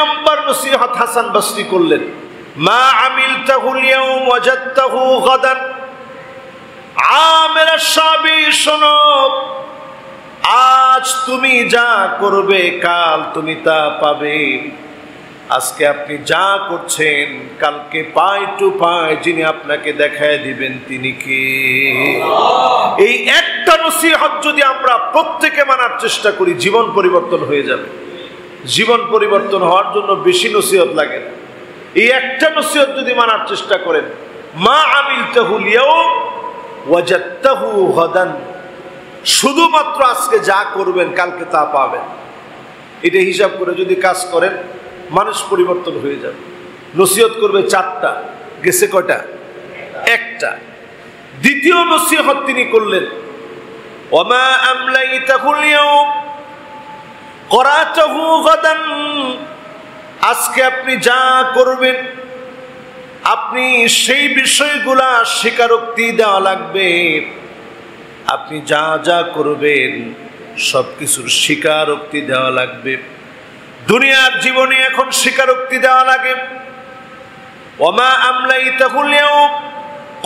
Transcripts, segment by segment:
নম্বর নসিহত হাসান বসরি করলেন, মা আমিলতাহুল ইয়াওম ওয়াজাদতাহু গাদান। আমের শাবি শোনো, আজ তুমি যা করবে কাল তুমি তা পাবে। আজকে আপনি যা করছেন কালকে পাই টু পাই যিনি আপনাকে দেখায় দিবেন তিনি কে। এই একটা নসিহত যদি আমরা প্রত্যেকে মানার চেষ্টা করি জীবন পরিবর্তন হয়ে যাবে। জীবন পরিবর্তন হওয়ার জন্য বেশি নসিহত লাগে না, এই একটা নসিহত যদি মানার চেষ্টা করেন, মা আমিলতাহুল ইয়াওম ওয়াজাদতাহু গাদান, শুধুমাত্র আজকে যা করবেন কালকে তা পাবেন। এটা হিসাব করে যদি কাজ করেন মানুষ পরিবর্তন হয়ে যাবে। নসিহত করবে 4টা, গেছে কয়টা? একটা। দ্বিতীয় নসিহত তিনি করলেন, ওমা আমলাইতাহুল ইয়াওম করাতাহু গাদান, আজকে আপনি যা করবেন আপনি সেই বিষয়গুলা স্বীকারোক্তি দেওয়া লাগবে। আপনি যা যা করবেন সবকিছুর স্বীকারোক্তি দেওয়া লাগবে। দুনিয়ার জীবনে এখন স্বীকারোক্তি দেওয়া লাগে। ওমা আমলাইতাহুল ইয়াওম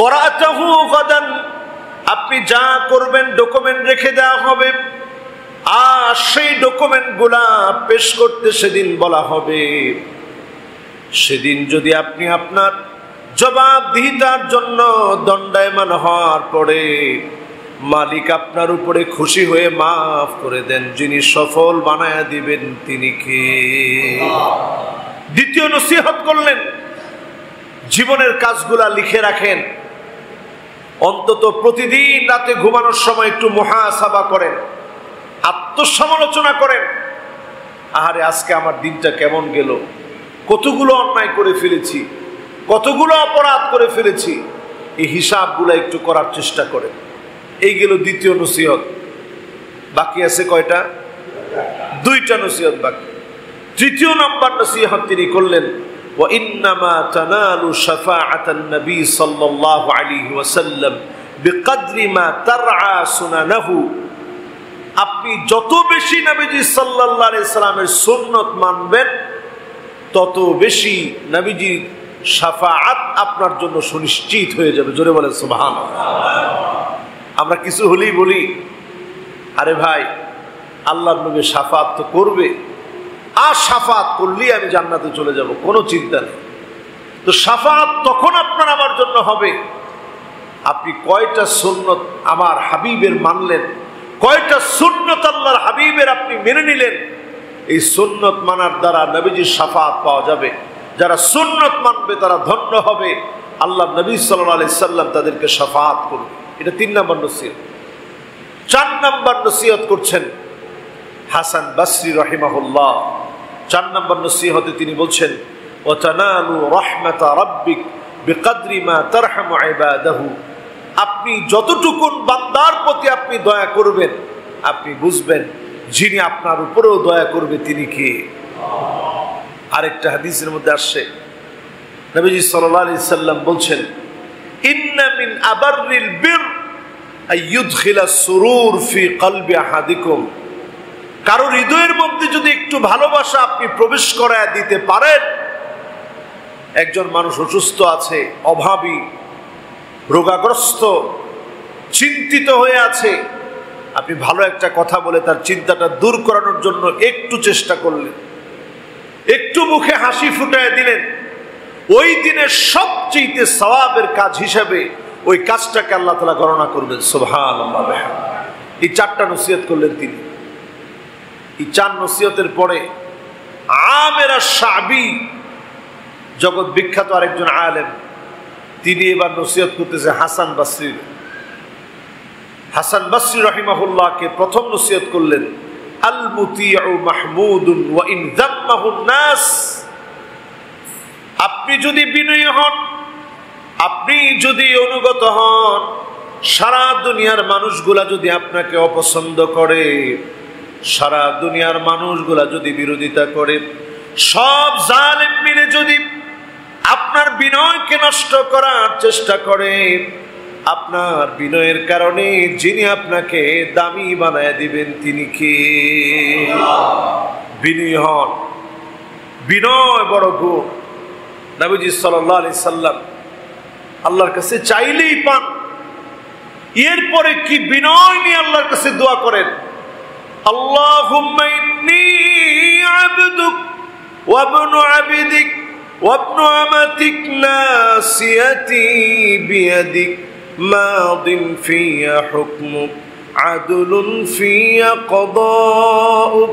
করাতাহু গাদান, আপনি যা করবেন ডকুমেন্ট রেখে দেওয়া হবে, আর সেই ডকুমেন্টগুলা পেশ করতে সেদিন বলা হবে। সেদিন যদি আপনি আপনার জবাবদিহিতার জন্য দণ্ডায়মান হওয়ার পরে মালিক আপনার উপরে খুশি হয়ে মাফ করে দেন, যিনি সফল বানায়া দিবেন তিনি কে। দ্বিতীয় নসিহত করলেন, জীবনের কাজগুলা লিখে রাখেন। অন্তত প্রতিদিন রাতে ঘুমানোর সময় একটু মুহাসাবা করেন, আত্মসমালোচনা করেন। আহারে আজকে আমার দিনটা কেমন গেল, কতগুলো অন্যায় করে ফেলেছি, কতগুলো অপরাধ করে ফেলেছি, এই হিসাবগুলো একটু করার চেষ্টা করেন। এই গেল দ্বিতীয় নসিহত। বাকি আছে কয়টা? 2টা নসিহত বাকি। তৃতীয় নম্বর নসিহত তিনি করলেন, ওয়া ইন্নামা তানালু শাফাআতান নবী সাল্লাল্লাহু আলাইহি ওয়াসাল্লাম বিকদরি মা তারআ সুনানাহু, আপনি যত বেশি নবীজি সাল্লাল্লাহু আলাইহি সাল্লামের সুন্নাত মানবেন তত বেশি নবীজির শাফাআত আপনার জন্য সুনিশ্চিত হয়ে যাবে। জোরে বলেন সুবহানাল্লাহ। আমরা কিছু হলেই বলি, আরে ভাই আল্লাহর নবী শাফাআত তো করবে, আর শাফাআত করলেই আমি জান্নাতে চলে যাব, কোনো চিন্তা নেই। তো শাফাআত তখন আপনার আমার জন্য হবে আপনি কয়টা সুন্নত আমার হাবিবের মানলেন, কয়টা সুন্নত আল্লাহর হাবিবের আপনি মেনে নিলেন। এই সুন্নত মানার দ্বারা নবীজির শাফাআত পাওয়া যাবে। যারা সুন্নত মানবে তারা ধন্য হবে, আল্লাহ নবী সাল্লাল্লাহু আলাইহি সাল্লাম তাদেরকে শাফাআত করবে। এটা 3 নম্বর নসিহত। 4 নম্বর নসিহত করছেন হাসান বসরি রাহিমাহুল্লাহ। 4 নম্বর নসিহতে তিনি বলছেন, ওয়া তানালু রাহমাতা রাব্বিক বিকদরি মা তারহামু ইবাদাহু, আপনি যতটুকুন বান্দার প্রতি আপনি দয়া করবেন আপনি বুঝবেন যিনি আপনার উপরেও দয়া করবে তিনি কে। আরেকটা হাদিসের মধ্যে আসছে, নবীজি সাল্লাল্লাহু আলাইহি সাল্লাম বলছেন, ইন্না মিন আবাররিল বির আইয়ুদখিলা সুরুর ফি কলবি আহাদিকুম, কারো হৃদয়ের মধ্যে যদি একটু ভালোবাসা আপনি প্রবেশ করায় দিতে পারেন। একজন মানুষ অসুস্থ আছে, অভাবী, রোগাগ্রস্ত, চিন্তিত হয়ে আছে, আপনি ভালো একটা কথা বলে তার চিন্তাটা দূর করানোর জন্য একটু চেষ্টা করলেন, একটু মুখে হাসি ফুটায় দিলেন, ওই দিনের সবচেয়ে সওয়াবের কাজ হিসাবে ওই কাজটাকে আল্লাহ তাআলা গণনা করবেন। সুবহানাল্লাহ। এই 4টা নসিহত করলেন তিনি। এই 4 নসিহতের পরে আমের শাবি, জগৎ বিখ্যাত আরেকজন আলেম, তিনি এবার নসিহত করতেছে হাসান বসরি। হাসান বসরি রাহিমাহুল্লাহকে প্রথম নসিহত করলেন, আল মুতিউ মাহমুদুন ওয়া ইন যাম্মাহুন নাস, আপনি যদি বিনয়ী হন, আপনি যদি অনুগত হন, সারা দুনিয়ার মানুষগুলা যদি আপনাকে অপছন্দ করে, সারা দুনিয়ার মানুষগুলা যদি বিরোধিতা করে, সব জালেম মিলে যদি আপনার বিনয়কে নষ্ট করার চেষ্টা করে, আপনার বিনয়ের কারণে যিনি আপনাকে দামি বানায় দিবেন তিনি কে। বিনয়ী হন, বিনয় বড় গুণ। নবীজি সাল্লাল্লাহু আলাইহি সাল্লাম আল্লাহর কাছে চাইলেই পান। এরপরে কি বিনয় নিয়ে আল্লাহর কাছে দোয়া করেন, আল্লাহুম্মা ইন্নী আবদুক ওয়া ইবনু আবদিক ওয়া ইবনু আমাতিক নাসিয়াতি বিয়াদিক মাদিন ফিয়া হুকমুক আদলুন ফিয়া কদাউক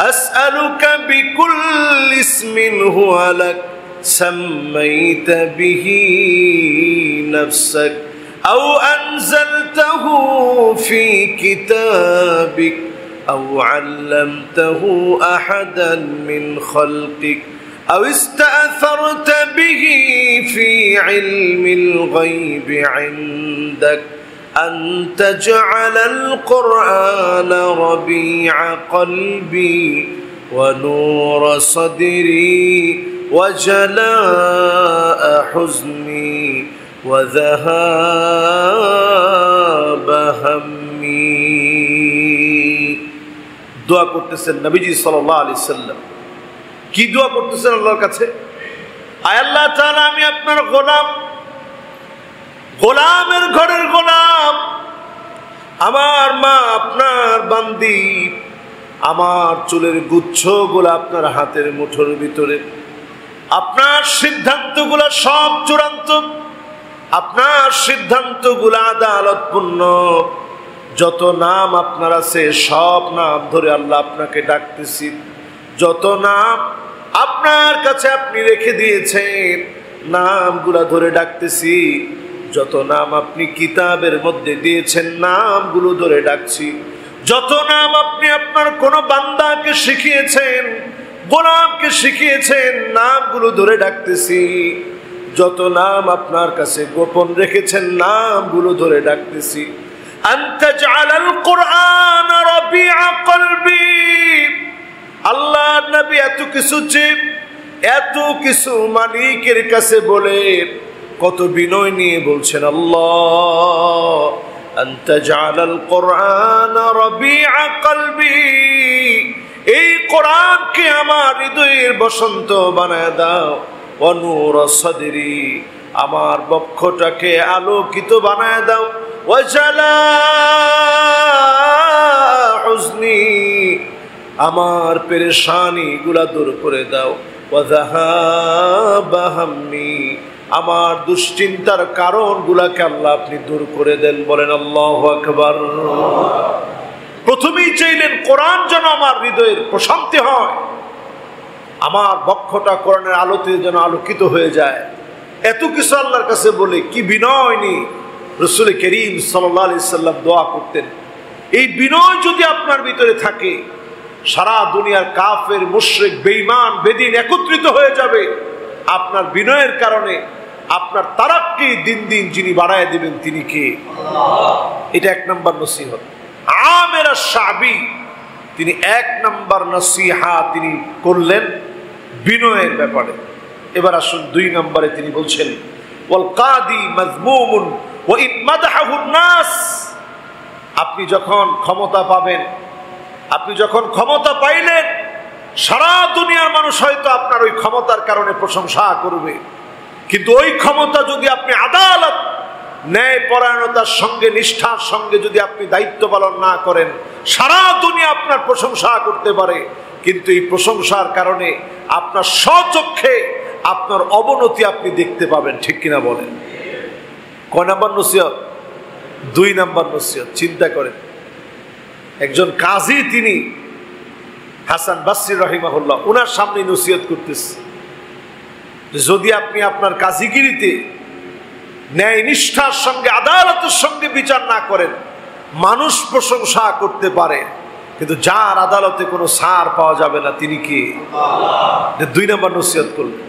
আসআলুকা বিকুল্লি ইসমিন হুয়া লাক সাম্মাইতা বিহি নাফসাক আও আনজালতাহু ফি কিতাবিক আও আল্লামতাহু আহাদান মিন খালকিক আও ইস্তাআসারতা বিহি ফি ইলমিল গায়বি ইনদাক أن تجعل القرآن ربيع قلبي ونور صدري وجلاء حزني وذهاب همي। দোয়া করতেছেন নবীজি সাল্লাল্লাহু আলাইহি সাল্লাম। কি দোয়া করতেছেন আল্লাহর কাছে, আয় আল্লাহ তাআলা আমি আপনার গোলাম, গোলামের ঘরের গোলাম, আমার মা আপনার বান্দি, আমার চুলের গুচ্ছগুলো আপনার হাতের মুঠোর ভিতরে, আপনার সিদ্ধান্তগুলো সব চূড়ান্ত, আপনার সিদ্ধান্তগুলো আদালতপূর্ণ। যত নাম আপনার আছে সব নাম ধরে আল্লাহ আপনাকে ডাকতেছি, যত নাম আপনার কাছে আপনি রেখে দিয়েছেন নামগুলা ধরে ডাকতেছি, যত নাম আপনি কিতাবের মধ্যে দিয়েছেন নামগুলো ধরে ডাকছি, যত নাম আপনি আপনার কোন বান্দাকে শিখিয়েছেন, গোলামকে শিখিয়েছেন নামগুলো ধরে ডাকতেছি, যত নাম আপনার কাছে গোপন রেখেছেন নামগুলো ধরে ডাকতেছি। আনতা জাআলাল কুরআন রাবিআ কলবি। আল্লাহ নবী এত কিছু মালিকের কাছে বলে কত বিনয় নিয়ে বলছেন, আল্লাহ আনতা জাআলাল কুরআন রাবিআ কলবি, এই কোরআনকে আমার হৃদয়ের বসন্ত বানায় দাও, ওয়া নূর সাদরি, আমার বক্ষটাকে আলোকিত বানায় দাও, ওয়া জালা হুজনি, আমার পেরেশানি গুলা দূর করে দাও, ওয়া যাহাবা হাম্মি, আমার দুশ্চিন্তার কারণগুলাকে আল্লাহ আপনি দূর করে দেন। বলেন আল্লাহু আকবার। প্রথমেই চাইলেন কোরআন যেন আমার হৃদয়ের প্রশান্তি হয়, আমার বক্ষটা কোরআনের আলোতে যেন আলোকিত হয়ে যায়। এত কিছু আল্লাহর কাছে বলে কি বিনয় নিয়ে রাসূল করিম সাল্লাল্লাহু আলাইহি সাল্লাম দোয়া করতেন। এই বিনয় যদি আপনার ভিতরে থাকে, সারা দুনিয়ার কাফের, মুশরিক, বেঈমান, বেদিন একত্রিত হয়ে যাবে আপনার বিনয়ের কারণে। আপনার তারাক্কি দিন দিন যিনি বাড়ায় দিবেন তিনি কে? আল্লাহ। এটা এক নম্বর নসিহত। আমের আশ-শাবি তিনি এক নম্বর নসিহা তিনি করলেন বিনয়ের ব্যাপারে। এবার আসুন দুই নম্বরে তিনি বলছেন, ওয়াল কাদি মাজমুমুন ওয়া ইন মাদাহাহু নাস। আপনি যখন ক্ষমতা পাবেন, আপনি যখন ক্ষমতা পাইলেন, সারা দুনিয়ার মানুষ হয়তো আপনার ওই ক্ষমতার কারণে প্রশংসা করবে, কিন্তু ওই ক্ষমতা যদি আপনি আদালত, ন্যায় পরায়ণতার সঙ্গে, নিষ্ঠার সঙ্গে যদি আপনি দায়িত্ব পালন না করেন, সারা দুনিয়া আপনার প্রশংসা করতে পারে, কিন্তু এই প্রশংসার কারণে আপনার স্বচক্ষে আপনার অবনতি আপনি দেখতে পাবেন। ঠিক কিনা বলেন? কয় নাম্বার নসিহত? দুই নাম্বার নসিহত। চিন্তা করেন, একজন কাজী, তিনি হাসান বাসরি রাহিমাহুল্লাহ, ওনার সামনে নসিহত করতেছে, যদি আপনি আপনার কাজীগিরিতে ন্যায় নিষ্ঠার সঙ্গে, আদালতের সঙ্গে বিচার না করেন, মানুষ প্রশংসা করতে পারে, কিন্তু যার আদালতে কোনো ছাড় পাওয়া যাবে না তিনি কি? আল্লাহ। দুই নম্বর নসিহত করলেন।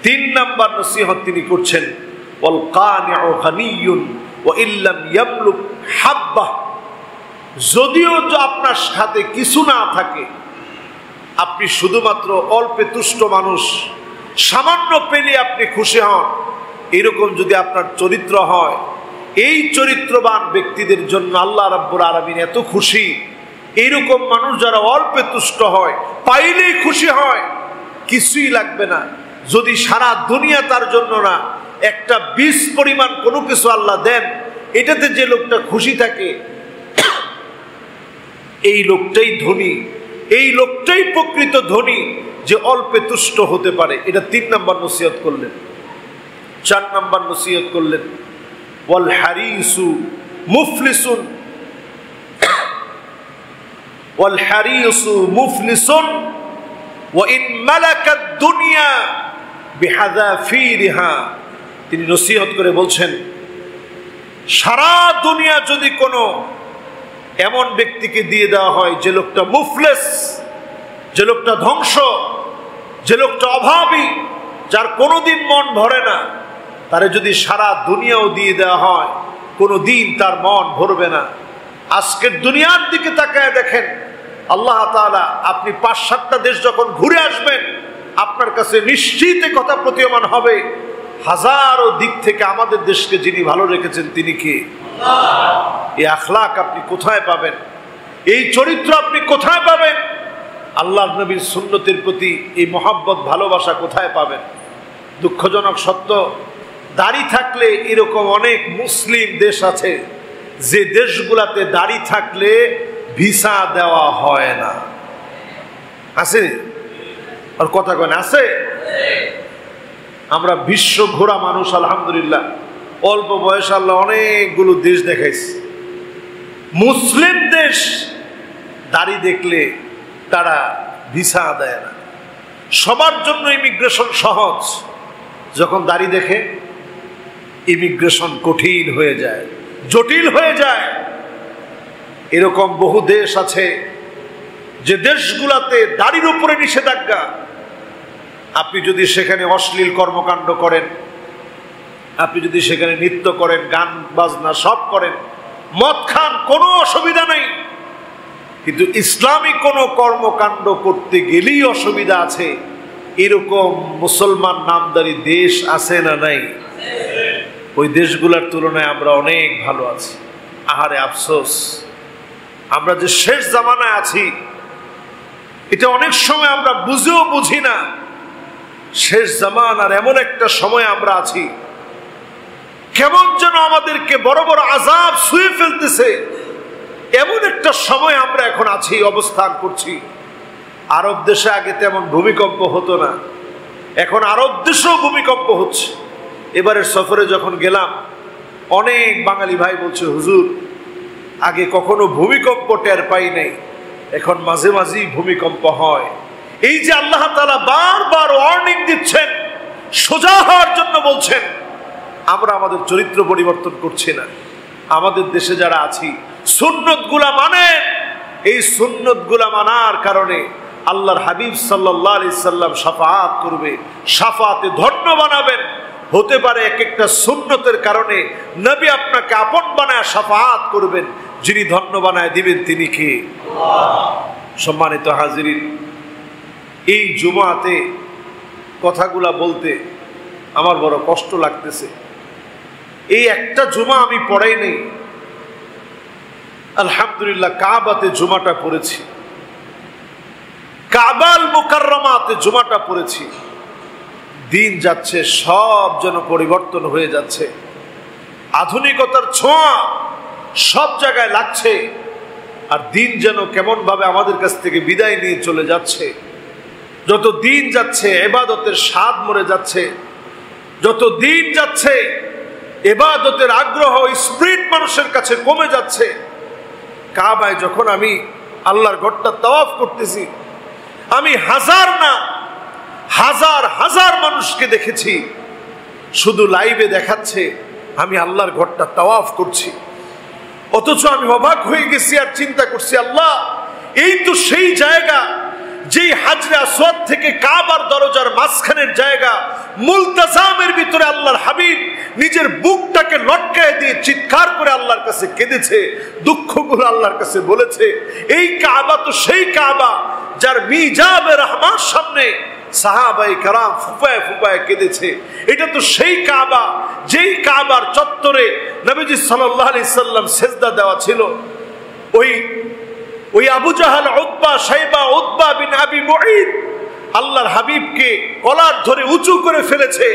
তিন নম্বর নসিহত তিনি করছেন, ওয়াল কানিউ গানিয়ুন ওয়া ইল্লাম ইয়ামলুক হাব্বাহ। যদিও আপনার সাথে কিছু না থাকে, আপনি শুধুমাত্র অল্পে তুষ্ট মানুষ, সামান্য পেলে আপনি খুশি হন, এরকম যদি আপনার চরিত্র হয়, এই চরিত্রবান ব্যক্তিদের জন্য আল্লাহ রাব্বুল আলামিন এত খুশি। এইরকম মানুষ যারা অল্পে তুষ্ট হয়, পাইলেই খুশি হয়, কিছুই লাগবে না। যদি সারা দুনিয়া তার জন্য না, একটা বীজ পরিমাণ কোনো কিছু আল্লাহ দেন, এটাতে যে লোকটা খুশি থাকে, এই লোকটাই ধনী, এই লোকটাই প্রকৃত ধনী, যে অল্পে তুষ্ট হতে পারে। এটা 3 নম্বর নসিহত করলেন। 4 নম্বর নসিহত করলেন, ওয়াল হারিসু মুফলিসুন, ওয়াল হারিসু মুফলিসুন ওয়া ইন মালাকাদ দুনিয়া বিহাযাফিরিহা। তিনি নসিহত করে বলছেন, সারা দুনিয়া যদি কোনো এমন ব্যক্তিকে দিয়ে দেওয়া হয় যে লোকটা মুফলিস, যে লোকটা ধ্বংস, যে লোকটা অভাবী, যার কোনোদিন মন ভরে না, তারে যদি সারা দুনিয়াও দিয়ে দেওয়া হয়, কোনো দিন তার মন ভরবে না। আজকের দুনিয়ার দিকে তাকায় দেখেন, আল্লাহ তাআলা আপনি 5-7টা দেশ যখন ঘুরে আসবেন, আপনার কাছে নিশ্চিত কথা প্রতীয়মান হবে, হাজারো দিক থেকে আমাদের দেশকে যিনি ভালো রেখেছেন তিনি কে? এই আখলাক আপনি কোথায় পাবেন? এই চরিত্র আপনি কোথায় পাবেন? আল্লাহর নবীর সুন্নতের প্রতি এই মহব্বত ভালোবাসা কোথায় পাবেন? দুঃখজনক সত্য, দাড়ি থাকলে এরকম অনেক মুসলিম দেশ আছে যে দেশগুলাতে দাড়ি থাকলে ভিসা দেওয়া হয় না। আছে? আর কথা কেন আছে? আমরা বিশ্ব ঘোরা মানুষ, আলহামদুলিল্লাহ, অল্প বয়স আল্লাহ অনেকগুলো দেশ দেখাইছে। মুসলিম দেশ দাড়ি দেখলে তারা ভিসা দেয় না। সবার জন্য ইমিগ্রেশন সহজ, যখন দাড়ি দেখে ইমিগ্রেশন কঠিন হয়ে যায়, জটিল হয়ে যায়। এরকম বহু দেশ আছে যে দেশগুলাতে দাড়ির উপরে নিষেধাজ্ঞা। আপনি যদি সেখানে অশ্লীল কর্মকাণ্ড করেন, আপনি যদি সেখানে নৃত্য করেন, গান বাজনা সব করেন, মদ খান, কোনো অসুবিধা নেই। কিন্তু ইসলামী কোনো কর্মকাণ্ড করতে গেলেই অসুবিধা আছে। এরকম মুসলমান নামদারি দেশ আছে না নাই? ওই দেশগুলোর তুলনায় আমরা অনেক ভালো আছি। আহারে আফসোস, আমরা যে শেষ জামানায় আছি, এটা অনেক সময় আমরা বুঝেও বুঝি না। শেষ জামানার এমন একটা সময় আমরা আছি, কেমন যেন আমাদেরকে বড় বড় আযাব ছুঁয়ে ফেলতেছে, এমন একটা সময় আমরা এখন আছি, অবস্থান করছি। আরব দেশে আগে তেমন ভূমিকম্প হতো না, এখন আরব দেশেও ভূমিকম্প হচ্ছে। এবারের সফরে যখন গেলাম, অনেক বাঙালি ভাই বলছে, হুজুর আগে কখনো ভূমিকম্প টের পাই নাই, এখন মাঝে মাঝেই ভূমিকম্প হয়। এই যে আল্লাহ তাআলা বারবার ওয়ার্নিং দিচ্ছেন, সোজা হওয়ার জন্য বলছেন, আমরা আমাদের চরিত্র পরিবর্তন করছি না। আমাদের দেশে যারা আছি, সুন্নতগুলা মানে, এই সুন্নতগুলা মানার কারণে আল্লাহর হাবিব সাল্লাল্লাহু আলাইহি সাল্লাম শাফাআত করবে, শাফাআতে ধন্য বানাবেন। হতে পারে এক একটা সুন্নতের কারণে নবী আপনাকে আপন বানায় শাফাআত করবেন। যিনি ধন্য বানায় দিবেন তিনি কে? আল্লাহ। সম্মানিত হাজিরিন, এই জুমাতে কথাগুলা বলতে আমার বড় কষ্ট লাগতেছে। এই একটা জুমা আমি পড়াই নেই, আলহামদুলিল্লাহ কাবাতে জুমাটা পড়েছি, কাবাল মুকাররমাতে জুমাটা পড়েছি। দিন যাচ্ছে, সব যেন পরিবর্তন হয়ে যাচ্ছে। আধুনিকতার ছোঁয়া সব জায়গায় লাগছে, আর দিন যেন কেমন ভাবে আমাদের কাছ থেকে বিদায় নিয়ে চলে যাচ্ছে। যত দিন যাচ্ছে ইবাদতের স্বাদ মরে যাচ্ছে, যত দিন যাচ্ছে ইবাদতের আগ্রহ, স্পিরিট মানুষের কাছে কমে যাচ্ছে। কাবায় যখন আমি আল্লাহর ঘরটা তাওয়াফ করতেছি, আমি হাজার না হাজার হাজার মানুষকে দেখেছি, শুধু লাইভে দেখাচ্ছে আমি আল্লাহর ঘরটা তাওয়াফ করছি। অথচ আমি অবাক হয়ে গেছি আর চিন্তা করছি, আল্লাহ এই তো সেই জায়গা যেই হাজরে আসওয়াদ থেকে কাবার দরজার মাঝখানের জায়গা, মুলতাজামের ভিতরে আল্লাহর হাবিব নিজের বুকটাকে লটকায় দিয়ে চিৎকার করে আল্লাহর কাছে কেঁদেছে, দুঃখগুলো আল্লাহর কাছে বলেছে। এই কাবা তো সেই কাবা যার মিজাবে রহমার সামনে সাহাবায়ে কেরাম ফুপায় ফুপায় কেঁদেছে। এটা তো সেই কাবা যেই কাবার চত্বরে নবীজি সাল্লাল্লাহু আলাইহি সাল্লাম সেজদা দেওয়া ছিল। ওই আবু জাহাল, উতবা, শাইবা, উতবা বিন আবি মুঈদ আল্লাহর হাবিবকে কলার ধরে উঁচু করে ফেলেছে।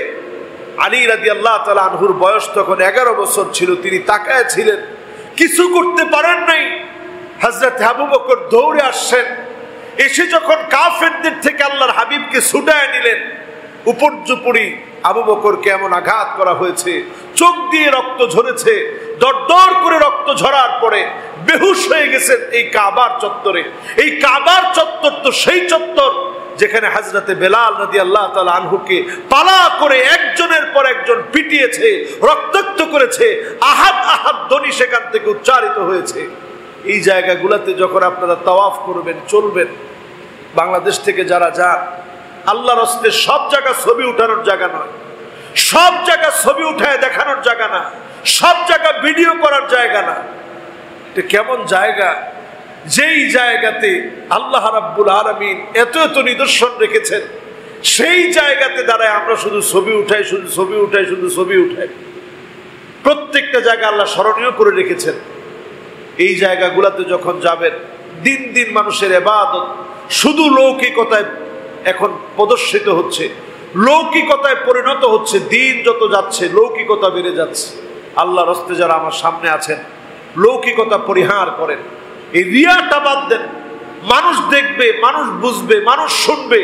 আলী রাদিয়াল্লাহু তাআলা আনহুর বয়স তখন 11 বছর ছিল, তিনি তাকায় ছিলেন, কিছু করতে পারেন নাই। হযরত আবু বকর দৌড়ে আসছেন, এসে যখন কাফেরদের থেকে আল্লাহর হাবিবকে ছুটায় নিলেন, উপর্যুপরি আবু বকরকে এমন আঘাত করা হয়েছে, চোখ দিয়ে রক্ত ঝরেছে, দরদর করে রক্ত ঝরার পরে বেহুশ হয়ে গেছেন এই কাবার চত্বরে। এই কাবার চত্বর তো সেই চত্বর যেখানে হযরতে বেলাল রাদিয়াল্লাহু তাআলা আনহুকে পালা করে একজনের পর একজন পিটিয়েছে, রক্তাক্ত করেছে, আহাদ আহাদ ধ্বনি সেখান থেকে উচ্চারিত হয়েছে। এই জায়গাগুলোতে যখন আপনারা তাওয়াফ করবেন, চলবেন, বাংলাদেশ থেকে যারা যান, আল্লাহর রাস্তায় সব জায়গা ছবি উঠানোর জায়গা নয়, সব জায়গা ছবি উঠায় দেখানোর জায়গা না, সব জায়গা ভিডিও করার জায়গা না। এটা কেমন জায়গা? যেই জায়গাতে আল্লাহ রাব্বুল আলামিন এত এত নিদর্শন রেখেছেন, সেই জায়গাতে দাঁড়ায় আমরা শুধু ছবি উঠাই, শুধু ছবি উঠাই, শুধু ছবি উঠাই। প্রত্যেকটা জায়গা আল্লাহ স্মরণীয় করে রেখেছেন। এই জায়গাগুলোতে যখন যাবেন, দিন দিন মানুষের ইবাদত শুধু লৌকিকতায় এখন প্রদর্শিত হচ্ছে, লৌকিকতায় পরিণত হচ্ছে। দিন যত যাচ্ছে লৌকিকতা বেড়ে যাচ্ছে। আল্লাহর রাস্তায় যারা আমার সামনে আছেন, লৌকিকতা পরিহার করেন, এই রিয়াটা বাদ দেন। মানুষ দেখবে, মানুষ বুঝবে, মানুষ শুনবে।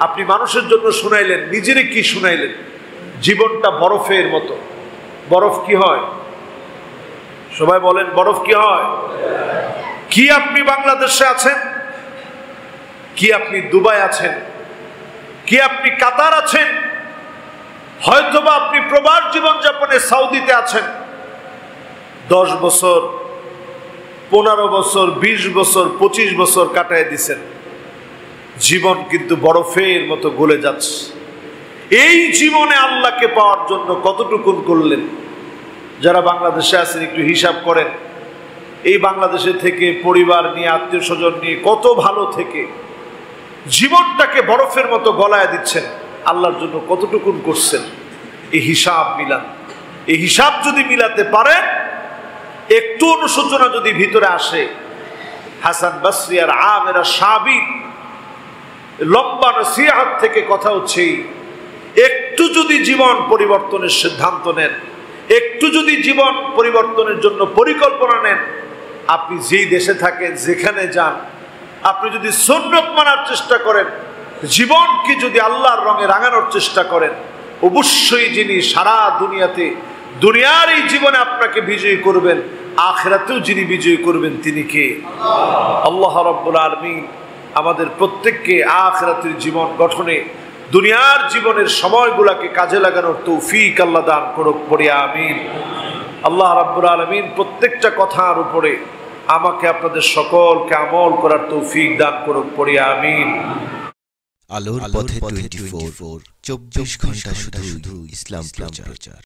আপনি মানুষের জন্য শুনাইলেন, নিজেরে কি শুনাইলেন? জীবনটা বরফের মতো। বরফ কি হয়? সবাই বলেন, বরফ কি হয়? কি আপনি বাংলাদেশে আছেন, কি আপনি দুবাই আছেন, কি আপনি কাতার আছেন, হয়তোবা আপনি প্রবাস জীবনযাপনে সৌদিতে আছেন। 10 বছর, 15 বছর, 20 বছর, 25 বছর কাটায় দিছেন। জীবন কিন্তু বরফের মতো গলে যাচ্ছে। এই জীবনে আল্লাহকে পাওয়ার জন্য কতটুকুন করলেন? যারা বাংলাদেশে আছেন একটু হিসাব করেন। এই বাংলাদেশে থেকে পরিবার নিয়ে, আত্মীয় স্বজন নিয়ে, কত ভালো থেকে জীবনটাকে বরফের মতো গলায় দিচ্ছেন। আল্লাহর জন্য কতটুকুন করছেন? এই হিসাব মিলান। এই হিসাব যদি মিলাতে পারেন, একটু অনুশোচনা যদি ভিতরে আসে, হাসান বসরি আর আমের সাবির লম্বা নসিহত থেকে কথা হচ্ছে, একটু যদি জীবন পরিবর্তনের সিদ্ধান্ত নেন, একটু যদি জীবন পরিবর্তনের জন্য পরিকল্পনা নেন, আপনি যেই দেশে থাকেন, যেখানে যান, আপনি যদি সুন্নত মানার চেষ্টা করেন, জীবনকে যদি আল্লাহর রঙে রাঙানোর চেষ্টা করেন, অবশ্যই যিনি সারা দুনিয়াতে, দুনিয়ার এই জীবনে আপনাকে বিজয়ী করবেন, আখিরাতেও যিনি বিজয়ী করবেন তিনি কে? আল্লাহ রাব্বুল আলামিন আমাদের প্রত্যেককে আখিরাতের জীবন গঠনে, দুনিয়ার জীবনের সময়গুলোকে কাজে লাগানোর তৌফিক আল্লাহ দান করুক, পড়ি আমিন। আল্লাহ রাব্বুল আলামিন প্রত্যেকটা কথার উপরে আমাকে আপনাদের সকলকে আমল করার তৌফিক দান করুক, পড়ি আমিন। আলোর পথে 24 24 ঘন্টা শুধু ইসলাম প্রচার।